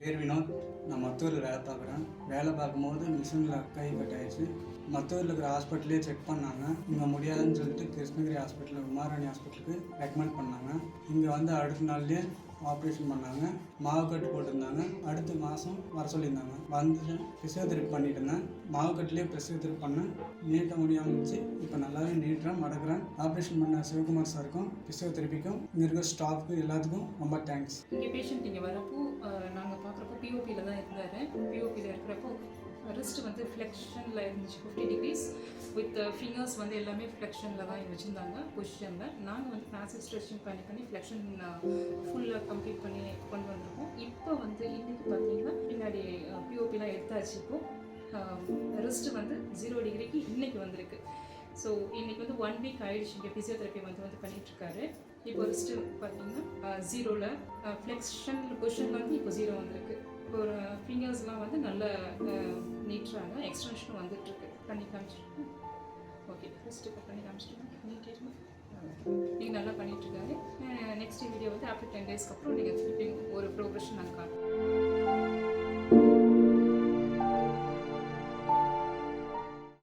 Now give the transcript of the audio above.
பேர் வினோத். நான் மத்தூரில் வேலை பார்க்குறேன். வேலை பார்க்கும்போது மிஷினில் கை கட்டாயிடுச்சு. மத்தூரில் இருக்கிற ஹாஸ்பிட்டலே செக் பண்ணாங்க. இங்கே முடியாதுன்னு சொல்லிட்டு கிருஷ்ணகிரி ஹாஸ்பிட்டலில் உமாராணி ஹாஸ்பிட்டலுக்கு ரெக்கமெண்ட் பண்ணாங்க. இங்கே வந்து அடுத்த நாள்லேயே ஆப்ரேஷன் பண்ணாங்க. மாவு கட்டு போட்டிருந்தாங்க. அடுத்த மாதம் வர சொல்லியிருந்தாங்க. வந்து ஃபிசியோதெரப்பி பண்ணிட்டு இருந்தேன். மாவு கட்டுலேயே ஃபிசியோதெரப்பி பண்ணேன். நீட்ட முடியாமல் இருந்துச்சு. இப்போ நல்லாவே நீட்டுறேன், மடக்கிறேன். ஆப்ரேஷன் பண்ண சிவகுமார் சாருக்கும் ஃபிசியோதெரப்பிக்கும் இங்கே இருக்கிற ஸ்டாஃப்க்கு எல்லாத்துக்கும் ரொம்ப தேங்க்ஸ். இங்கே பேஷண்ட் இங்கே வரப்போ நாங்கள் பார்க்குறப்போ பிஓபியில் தான் இருந்தார். பிஓபியில் இருக்கிறப்போ ரிஸ்ட் வந்து ஃப்ளெக்ஷனில் இருந்துச்சு 50 degrees வித் ஃபிங்கர்ஸ் வந்து எல்லாமே ஃப்ளெக்ஷனில் தான் வச்சுருந்தாங்க பொசிஷனில். நாங்கள் வந்து பேசிவ் ஸ்ட்ரெச்சிங் பண்ணி ஃப்ளெக்ஷன் ஃபுல்லாக கம்ப்ளீட் பண்ணி கொண்டு வந்திருக்கோம். இப்போ வந்து இன்றைக்கி பார்த்தீங்கன்னா பின்னாடி பிஓபிலாம் எடுத்தாச்சு. இப்போது ரிஸ்ட் வந்து 0 டிகிரிக்கு இன்றைக்கி வந்திருக்கு. ஸோ இன்றைக்கி வந்து 1 வீக் ஆகிடுச்சு. இங்கே ஃபிசியோதெரப்பி வந்து பண்ணிகிட்ருக்காரு. இப்போ ரிஸ்ட்டு பார்த்தீங்கன்னா 0ல் ஃப்ளெக்ஷன் பொசிஷன் வந்து இப்போ 0 வந்திருக்கு. இப்போ ஒரு ஃபிங்கர்ஸ்லாம் வந்து நல்லா நீட்டுறாங்க. எக்ஸ்டென்ஷனும் வந்துட்டுருக்கு. பண்ணி காமிச்சிருக்கேன். ஓகே, ஃபஸ்ட்டு இப்போ பண்ணி காமிச்சிருக்கேன். நீட்டிருங்க. நீங்கள் நல்லா பண்ணிகிட்ருக்காரு. நெக்ஸ்ட் வீடியோ வந்து ஆஃப்டர் 10 daysக்கு அப்புறம் நீங்கள் திருப்பி ஒரு ப்ரோக்ரெஷன் நாங்கள் காட்டுறோம்.